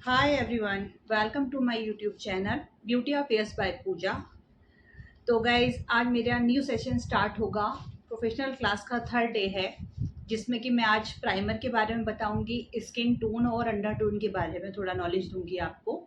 Hi everyone, welcome to my YouTube channel beauty of fairs by Pooja. तो guys आज मेरा new session start होगा। Professional class का third day है, जिसमें कि मैं आज प्राइमर के बारे में बताऊंगी, स्किन टोन और अंडर टोन के बारे में थोड़ा नॉलेज दूंगी आपको।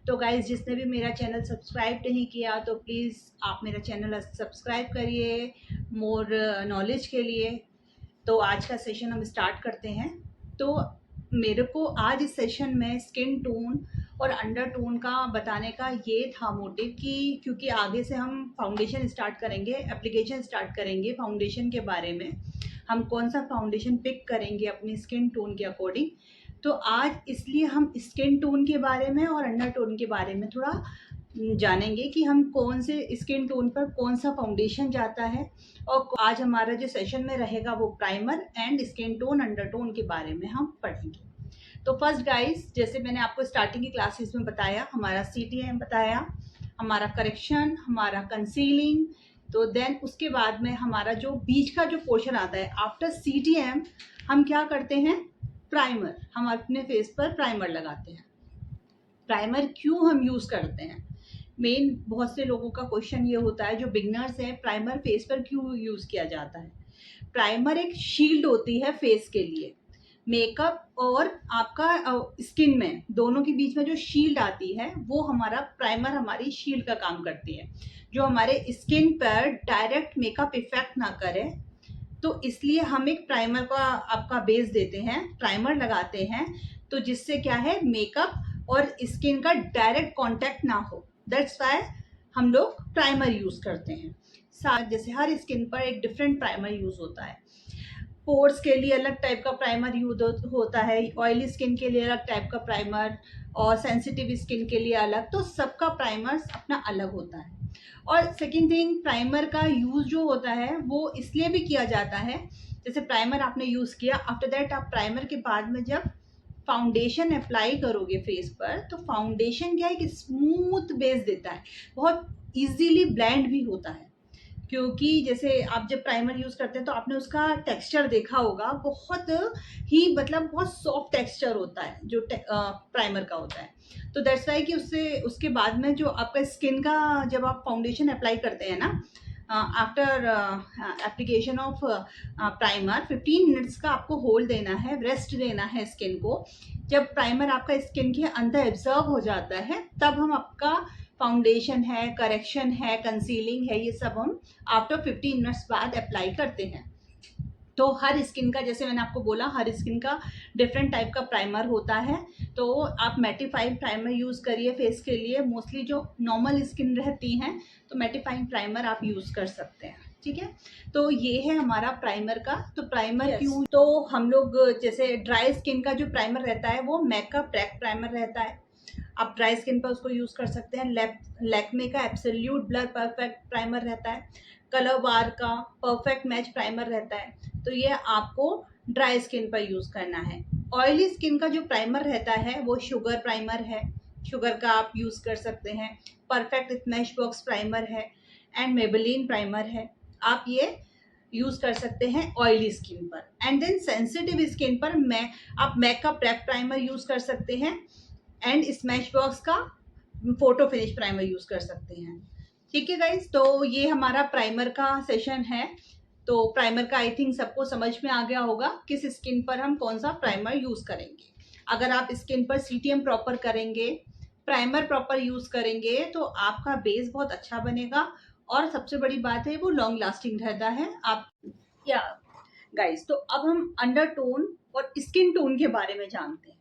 तो गाइज जिसने भी मेरा चैनल सब्सक्राइब नहीं किया तो प्लीज़ आप मेरा चैनल सब्सक्राइब करिए मोर नॉलेज के लिए। तो आज का सेशन हम स्टार्ट करते हैं। तो मेरे को आज इस सेशन में स्किन टोन और अंडर टोन का बताने का ये था मोटिव कि क्योंकि आगे से हम फाउंडेशन स्टार्ट करेंगे, एप्लीकेशन स्टार्ट करेंगे फाउंडेशन के बारे में। हम कौन सा फाउंडेशन पिक करेंगे अपनी स्किन टोन के अकॉर्डिंग। तो आज इसलिए हम स्किन टोन के बारे में और अंडर टोन के बारे में थोड़ा जानेंगे कि हम कौन से स्किन टोन पर कौन सा फाउंडेशन जाता है। और आज हमारा जो सेशन में रहेगा वो primer and skin tone under tone के बारे में हम पढ़ेंगे। तो फर्स्ट गाइस, जैसे मैंने आपको स्टार्टिंग की क्लासेस में बताया, हमारा CTM बताया, हमारा करेक्शन, हमारा कंसीलिंग। तो देन उसके बाद में हमारा जो बीच का जो पोर्शन आता है आफ्टर CTM, हम क्या करते हैं, प्राइमर। हम अपने फेस पर प्राइमर लगाते हैं। प्राइमर क्यों हम यूज़ करते हैं, मेन बहुत से लोगों का क्वेश्चन ये होता है जो बिगनर्स हैं, प्राइमर फेस पर क्यों यूज़ किया जाता है। प्राइमर एक शील्ड होती है फेस के लिए। मेकअप और आपका स्किन में दोनों के बीच में जो शील्ड आती है वो हमारा प्राइमर हमारी शील्ड का काम करती है, जो हमारे स्किन पर डायरेक्ट मेकअप इफेक्ट ना करे। तो इसलिए हम एक प्राइमर का आपका बेस देते हैं, प्राइमर लगाते हैं, तो जिससे क्या है, मेकअप और स्किन का डायरेक्ट कांटेक्ट ना हो। दैट्स वाई हम लोग प्राइमर यूज करते हैं। जैसे हर स्किन पर एक डिफरेंट प्राइमर यूज होता है। पोर्स के लिए अलग टाइप का प्राइमर यूज होता है, ऑयली स्किन के लिए अलग टाइप का प्राइमर, और सेंसिटिव स्किन के लिए अलग। तो सबका प्राइमर अपना अलग होता है। और सेकेंड थिंग, प्राइमर का यूज जो होता है वो इसलिए भी किया जाता है, जैसे प्राइमर आपने यूज किया, आफ्टर दैट आप प्राइमर के बाद में जब फाउंडेशन अप्लाई करोगे फेस पर, तो फाउंडेशन क्या है कि स्मूथ बेस देता है, बहुत इजीली ब्लेंड भी होता है। क्योंकि जैसे आप जब प्राइमर यूज करते हैं तो आपने उसका टेक्सचर देखा होगा, बहुत ही मतलब बहुत सॉफ्ट टेक्सचर होता है जो प्राइमर का होता है। तो दैट्स वाई कि उससे उसके बाद में जो आपका स्किन का, जब आप फाउंडेशन अप्लाई करते हैं ना, after application of primer 15 minutes का आपको होल्ड देना है, रेस्ट देना है स्किन को। जब प्राइमर आपका स्किन के अंदर एब्जॉर्ब हो जाता है, तब हम आपका फाउंडेशन है, करेक्शन है, कंसीलिंग है, ये सब हम आफ्टर 15 मिनट्स बाद अप्लाई करते हैं। तो हर स्किन का, जैसे मैंने आपको बोला, हर स्किन का डिफरेंट टाइप का प्राइमर होता है। तो आप मैटिफाइंग प्राइमर यूज़ करिए फेस के लिए। मोस्टली जो नॉर्मल स्किन रहती हैं तो मैटिफाइंग प्राइमर आप यूज़ कर सकते हैं, ठीक है। तो ये है हमारा प्राइमर का। तो प्राइमर क्यों, तो हम लोग जैसे ड्राई स्किन का जो प्राइमर रहता है वो मेकअप ट्रैक प्राइमर रहता है, आप ड्राई स्किन पर उसको यूज़ कर सकते हैं। लैक्मे का एब्सोल्यूट ब्लर परफेक्ट प्राइमर रहता है। कलर बार का परफेक्ट मैच प्राइमर रहता है। तो ये आपको ड्राई स्किन पर यूज़ करना है। ऑयली स्किन का जो प्राइमर रहता है वो शुगर प्राइमर है, शुगर का आप यूज़ कर सकते हैं। परफेक्ट स्मैश बॉक्स प्राइमर है एंड मेबेलिन प्राइमर है, आप ये यूज़ कर सकते हैं ऑयली स्किन पर। एंड देन सेंसिटिव स्किन पर आप मेकअप प्रेप प्राइमर यूज़ कर सकते हैं एंड स्मैश बॉक्स का फोटो फिनिश प्राइमर यूज कर सकते हैं, ठीक है गाइज। तो ये हमारा प्राइमर का सेशन है। तो प्राइमर का आई थिंक सबको समझ में आ गया होगा किस स्किन पर हम कौन सा प्राइमर यूज करेंगे। अगर आप स्किन पर CTM प्रॉपर करेंगे, प्राइमर प्रॉपर यूज करेंगे, तो आपका बेस बहुत अच्छा बनेगा। और सबसे बड़ी बात है वो लॉन्ग लास्टिंग रहता है। आप या गाइज, तो अब हम अंडर टोन और स्किन टोन के बारे में जानते हैं।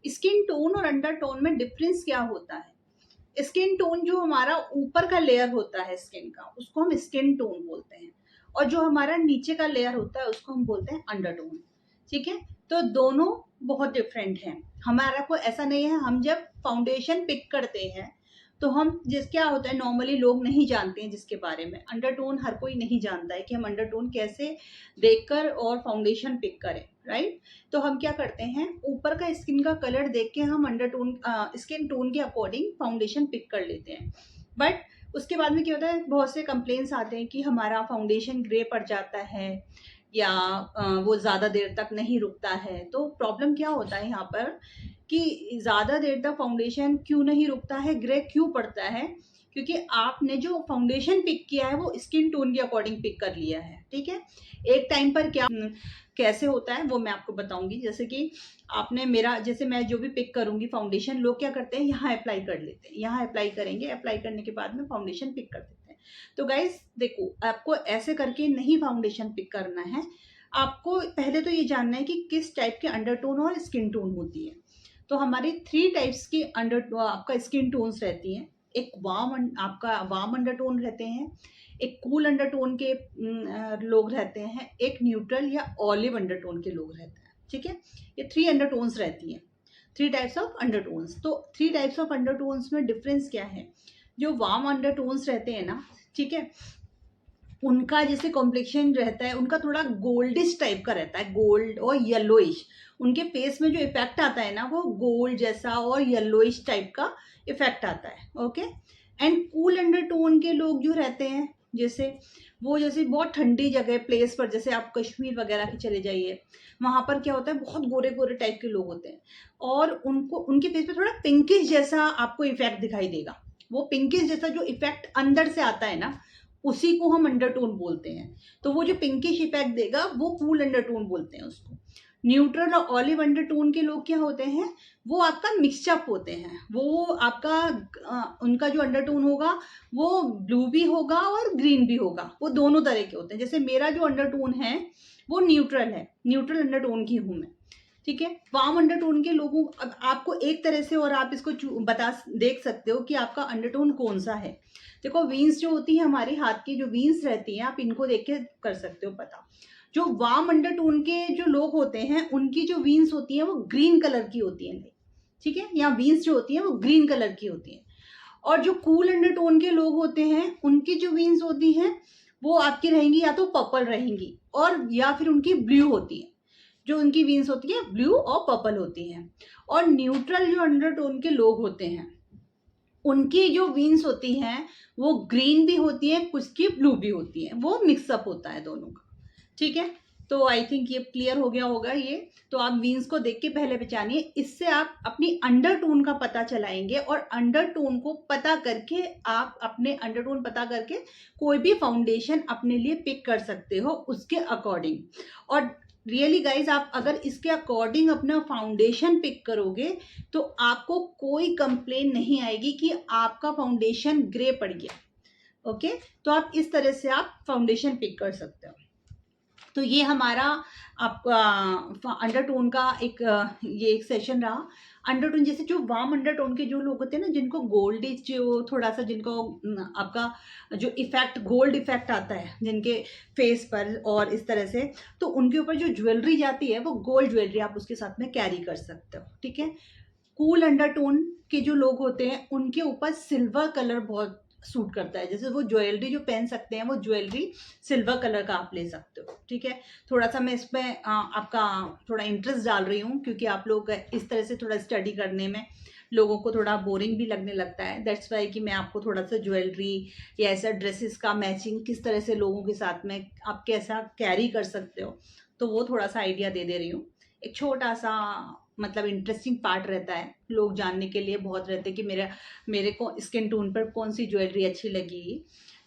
स्किन टोन और अंडर टोन में डिफरेंस क्या होता है। स्किन टोन जो हमारा ऊपर का लेयर होता है स्किन का, उसको हम स्किन टोन बोलते हैं, और जो हमारा नीचे का लेयर होता है उसको हम बोलते हैं अंडर टोन, ठीक है। तो दोनों बहुत डिफरेंट हैं। हमारा कोई ऐसा नहीं है, हम जब फाउंडेशन पिक करते हैं तो हम क्या होता है, नॉर्मली लोग नहीं जानते हैं जिसके बारे में, अंडरटोन हर कोई नहीं जानता है कि हम अंडरटोन कैसे देखकर और फाउंडेशन पिक करें, राइट। तो हम क्या करते हैं, ऊपर का स्किन का कलर देख के हम अंडरटोन स्किन टोन के अकॉर्डिंग फाउंडेशन पिक कर लेते हैं। बट उसके बाद में क्या होता है, बहुत से कंप्लेंट्स आते हैं कि हमारा फाउंडेशन ग्रे पड़ जाता है या वो ज़्यादा देर तक नहीं रुकता है। तो प्रॉब्लम क्या होता है यहाँ पर कि ज़्यादा देर तक फाउंडेशन क्यों नहीं रुकता है, ग्रे क्यों पड़ता है, क्योंकि आपने जो फाउंडेशन पिक किया है वो स्किन टोन के अकॉर्डिंग पिक कर लिया है। ठीक है, एक टाइम पर क्या कैसे होता है वो मैं आपको बताऊंगी। जैसे कि आपने मेरा, जैसे मैं जो भी पिक करूंगी फाउंडेशन, लोग क्या करते हैं यहाँ अप्लाई कर लेते हैं, यहाँ अप्लाई करेंगे, अप्लाई करने के बाद में फाउंडेशन पिक कर देते हैं। तो गाइज देखो, आपको ऐसे करके नहीं फाउंडेशन पिक करना है। आपको पहले तो ये जानना है कि किस टाइप के अंडरटोन और स्किन टोन होती है। तो हमारी 3 टाइप्स की आपका स्किन टोन्स रहती हैं। एक आपका वार्म अंडरटोन रहते हैं, एक कूल अंडरटोन के लोग रहते हैं, एक न्यूट्रल या ऑलिव अंडरटोन के लोग रहते हैं। ठीक है, ये 3 अंडरटोन्स रहती हैं, 3 टाइप्स ऑफ अंडरटोन्स। तो 3 टाइप्स ऑफ अंडरटोन्स में डिफरेंस क्या है? जो वार्म अंडरटोन्स रहते हैं ना, ठीक है, उनका जैसे कॉम्प्लेक्शन रहता है, उनका थोड़ा गोल्डिश टाइप का रहता है, गोल्ड और येलोइश। उनके फेस में जो इफेक्ट आता है ना, वो गोल्ड जैसा और येलोइश टाइप का इफेक्ट आता है। ओके, एंड कूल अंडरटोन के लोग जो रहते हैं, जैसे बहुत ठंडी जगह प्लेस पर, जैसे आप कश्मीर वगैरह के चले जाइए, वहां पर क्या होता है, बहुत गोरे गोरे टाइप के लोग होते हैं और उनको, उनके फेस पे थोड़ा पिंकिश जैसा आपको इफेक्ट दिखाई देगा। वो पिंकिश जैसा जो इफेक्ट अंदर से आता है ना, उसी को हम अंडरटोन बोलते हैं। तो वो जो पिंकिश इफेक्ट देगा वो कूल अंडरटोन बोलते हैं उसको। न्यूट्रल और ऑलिव अंडरटोन के लोग क्या होते हैं, वो आपका मिक्सचअप होते हैं। वो आपका उनका जो अंडरटोन होगा वो ब्लू भी होगा और ग्रीन भी होगा, वो दोनों तरह के होते हैं। जैसे मेरा जो अंडरटोन है वो न्यूट्रल है, न्यूट्रल अंडरटोन की हूं मैं। ठीक है, वार्म अंडरटोन के लोगों, अब आपको एक तरह से और आप इसको देख सकते हो कि आपका अंडरटोन कौन सा है। देखो, वीन्स जो होती है हमारे हाथ की, जो वीन्स रहती हैं, आप इनको देख के कर सकते हो पता। जो वार्म अंडरटोन के जो लोग होते हैं, उनकी जो वीन्स होती हैं वो ग्रीन कलर की होती हैं। ठीक है, या वीन्स जो होती हैं वो ग्रीन कलर की होती हैं। और जो कूल अंडरटोन के लोग होते हैं, उनकी जो वीन्स होती हैं वो आपकी रहेंगी या तो पर्पल रहेंगी, और या फिर उनकी ब्लू होती है। जो उनकी वीन्स होती है ब्लू और पर्पल होती हैं। और न्यूट्रल जो अंडरटोन के लोग होते हैं, उनकी जो वीन्स होती हैं वो ग्रीन भी होती है, कुछ की ब्लू भी होती है, वो मिक्सअप होता है दोनों का। ठीक है, तो आई थिंक ये क्लियर हो गया होगा ये। तो आप वीन्स को देख के पहले पहचानिए, इससे आप अपनी अंडरटोन का पता चलाएंगे, और अंडरटोन को पता करके आप अपने अंडरटोन पता करके कोई भी फाउंडेशन अपने लिए पिक कर सकते हो उसके अकॉर्डिंग। और रियली गाइज, आप अगर इसके अकॉर्डिंग अपना फाउंडेशन पिक करोगे तो आपको कोई कंप्लेन नहीं आएगी कि आपका फाउंडेशन ग्रे पड़ गया। ओके, तो आप इस तरह से आप फाउंडेशन पिक कर सकते हो। तो ये हमारा आपका अंडरटोन का ये एक सेशन रहा। अंडरटोन, जैसे जो वार्म अंडरटोन के जो लोग होते हैं ना, जिनको गोल्डिश, जो थोड़ा सा जिनको आपका जो इफेक्ट, गोल्ड इफेक्ट आता है जिनके फेस पर और इस तरह से, तो उनके ऊपर जो ज्वेलरी जाती है वो गोल्ड ज्वेलरी आप उसके साथ में कैरी कर सकते हो। ठीक है, कूल अंडरटोन के जो लोग होते हैं उनके ऊपर सिल्वर कलर बहुत सूट करता है। जैसे वो ज्वेलरी जो पहन सकते हैं, वो ज्वेलरी सिल्वर कलर का आप ले सकते हो। ठीक है, थोड़ा सा मैं इसमें आपका थोड़ा इंटरेस्ट डाल रही हूँ, क्योंकि आप लोग इस तरह से थोड़ा स्टडी करने में लोगों को थोड़ा बोरिंग भी लगने लगता है। दैट्स वाई कि मैं आपको थोड़ा सा ज्वेलरी या ऐसा ड्रेसेस का मैचिंग किस तरह से लोगों के साथ में आप कैसा कैरी कर सकते हो, तो वो थोड़ा सा आइडिया दे रही हूँ। एक छोटा सा मतलब इंटरेस्टिंग पार्ट रहता है, लोग जानने के लिए बहुत रहते हैं कि मेरे को स्किन टोन पर कौन सी ज्वेलरी अच्छी लगेगी।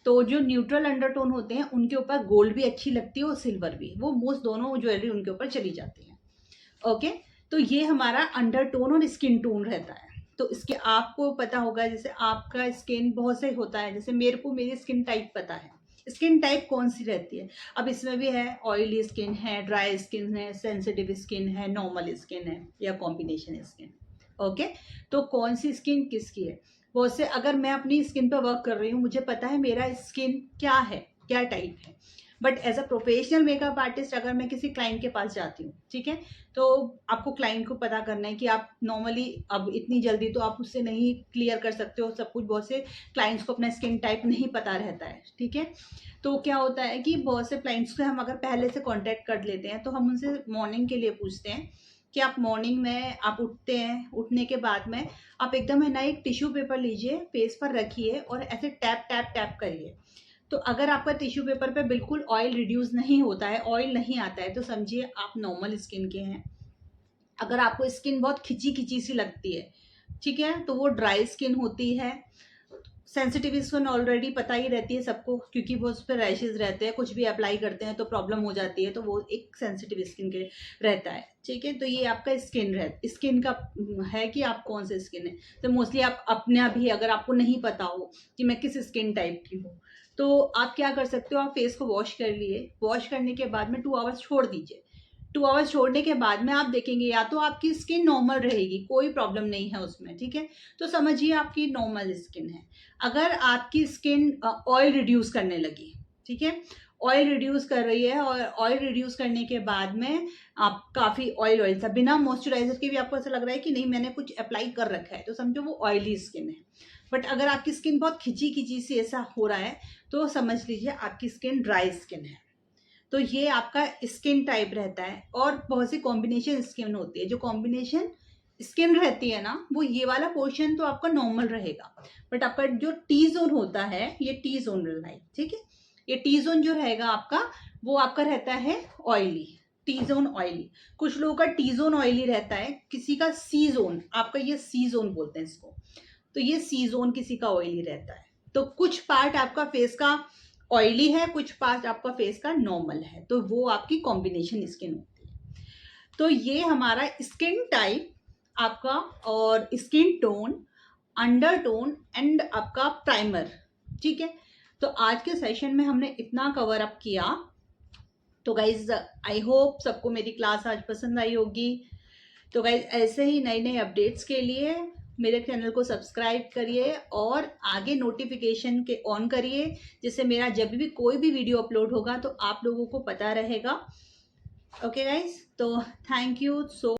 तो जो न्यूट्रल अंडरटोन होते हैं उनके ऊपर गोल्ड भी अच्छी लगती है और सिल्वर भी, वो मोस्ट दोनों ज्वेलरी उनके ऊपर चली जाती है। ओके, तो ये हमारा अंडरटोन और स्किन टोन रहता है। तो इसके आपको पता होगा, जैसे आपका स्किन बहुत से होता है, जैसे मेरे को मेरी स्किन टाइप पता है, स्किन टाइप कौन सी रहती है। अब इसमें भी है, ऑयली स्किन है, ड्राई स्किन है, सेंसिटिव स्किन है, नॉर्मल स्किन है, या कॉम्बिनेशन स्किन। ओके, तो कौन सी स्किन किसकी है, बहुत से, अगर मैं अपनी स्किन पर वर्क कर रही हूँ, मुझे पता है मेरा स्किन क्या है, क्या टाइप है। But as a professional makeup artist अगर मैं किसी क्लाइंट के पास जाती हूँ, ठीक है, तो आपको क्लाइंट को पता करना है कि आप नॉर्मली, अब इतनी जल्दी तो आप उससे नहीं क्लियर कर सकते हो सब कुछ, बहुत से क्लाइंट्स को अपना स्किन टाइप नहीं पता रहता है। ठीक है, तो क्या होता है कि बहुत से क्लाइंट्स से हम अगर पहले से कांटेक्ट कर लेते हैं, तो हम उनसे मॉर्निंग के लिए पूछते हैं कि आप मॉर्निंग में आप उठते हैं, उठने के बाद में आप एकदम है ना एक टिश्यू पेपर लीजिए, फेस पर रखिए और ऐसे टैप टैप टैप करिए। तो अगर आपका टिश्यू पेपर पे बिल्कुल ऑयल रिड्यूस नहीं होता है, ऑयल नहीं आता है, तो समझिए आप नॉर्मल स्किन के हैं। अगर आपको स्किन बहुत खिंची खिंची सी लगती है, ठीक है, तो वो ड्राई स्किन होती है। सेंसिटिव स्किन ऑलरेडी पता ही रहती है सबको, क्योंकि वो उस पर रैशेज रहते हैं, कुछ भी अप्लाई करते हैं तो प्रॉब्लम हो जाती है, तो वो एक सेंसिटिव स्किन के रहता है, ठीक है। तो ये आपका स्किन का है कि आप कौन से स्किन है। तो मोस्टली आप अपना भी, अगर आपको नहीं पता हो कि मैं किस स्किन टाइप की हूँ, तो आप क्या कर सकते हो, आप फेस को वॉश कर लिए, वॉश करने के बाद में 2 आवर्स छोड़ दीजिए। 2 आवर्स छोड़ने के बाद में आप देखेंगे या तो आपकी स्किन नॉर्मल रहेगी, कोई प्रॉब्लम नहीं है उसमें, ठीक है, तो समझिए आपकी नॉर्मल स्किन है। अगर आपकी स्किन ऑयल रिड्यूस करने लगी, ठीक है, ऑयल रिड्यूस कर रही है, और ऑयल रिड्यूस करने के बाद में आप काफ़ी ऑयल सा बिना मॉइस्चराइजर के भी आपको ऐसा लग रहा है कि नहीं मैंने कुछ अप्लाई कर रखा है, तो समझो वो ऑयली स्किन है। बट अगर आपकी स्किन बहुत खिंची खिंची सी ऐसा हो रहा है, तो समझ लीजिए आपकी स्किन ड्राई स्किन है। तो ये आपका स्किन टाइप रहता है। और बहुत सी कॉम्बिनेशन स्किन होती है, जो कॉम्बिनेशन स्किन रहती है ना, वो ये वाला पोर्शन तो आपका नॉर्मल रहेगा, बट आपका जो टी जोन होता है, ये टी जोन लाइक, ठीक है, ये टी जोन जो रहेगा आपका, वो आपका रहता है ऑयली, टी जोन ऑयली। कुछ लोगों का टी जोन ऑयली रहता है, किसी का सी जोन, आपका ये सी जोन बोलते हैं इसको, तो ये सी जोन किसी का ऑयली रहता है। तो कुछ पार्ट आपका फेस का ऑयली है, कुछ पार्ट आपका फेस का नॉर्मल है, तो वो आपकी कॉम्बिनेशन स्किन होती है। तो ये हमारा स्किन टाइप आपका, और skin tone, under tone and आपका प्राइमर, ठीक है। तो आज के सेशन में हमने इतना कवर अप किया। तो गाइज आई होप सबको मेरी क्लास आज पसंद आई होगी। तो गाइज ऐसे ही नए नए अपडेट्स के लिए मेरे चैनल को सब्सक्राइब करिए और आगे नोटिफिकेशन के ऑन करिए, जिससे मेरा जब भी कोई भी वीडियो अपलोड होगा तो आप लोगों को पता रहेगा। ओके गाइज, तो थैंक यू सो